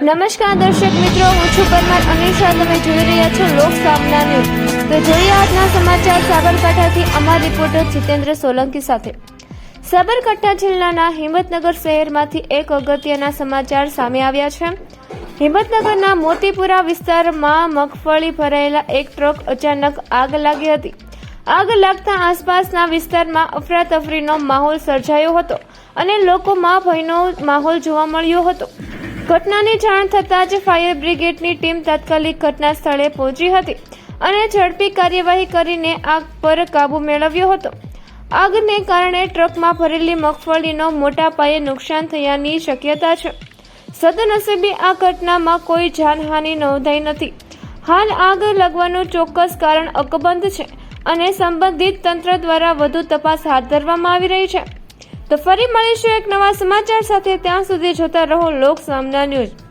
નમસ્કાર દર્શક મિત્રો, હું છું પરમાર અનિશા. તમે જોઈ રહ્યા છો લોક સામના ન્યૂઝ. તો જોઈએ આજના સમાચાર સાબરકાંઠાથી અમારા રિપોર્ટર જીતેન્દ્ર સોલંકી સાથે. સાબરકાંઠા જિલ્લાના હિંમતનગર શહેરમાંથી એક અગત્યના સમાચાર સામે આવ્યા છે. હિંમતનગરના મોતીપુરા વિસ્તારમાં મગફળી ભરાયેલા એક ટ્રક અચાનક આગ લાગી હતી. આગ લાગતા આસપાસના વિસ્તારમાં અફરાતફરીનો માહોલ સર્જાયો હતો અને લોકોમાં ભયનો માહોલ જોવા મળ્યો હતો. ઘટનાની જાણ થતાં જ ફાયર બ્રિગેડની ટીમ તાત્કાલિક ઘટના સ્થળે પહોંચી હતી અને ઝડપી કાર્યવાહી કરીને આગ પર કાબૂ મેળવ્યો હતો. આગને કારણે ટ્રકમાં ભરેલી મગફળીનો મોટા પાયે નુકસાન થયાની શક્યતા છે. સદનસીબે આ ઘટનામાં કોઈ જાનહાનિ નોંધાઈ નથી. હાલ આગ લાગવાનું ચોક્કસ કારણ અકબંધ છે અને સંબંધિત તંત્ર દ્વારા વધુ તપાસ હાથ ધરવામાં આવી રહી છે. તો ફરી મળીશું એક નવા સમાચાર સાથે. ત્યાં સુધી જોતા રહો લોક સામના ન્યૂઝ.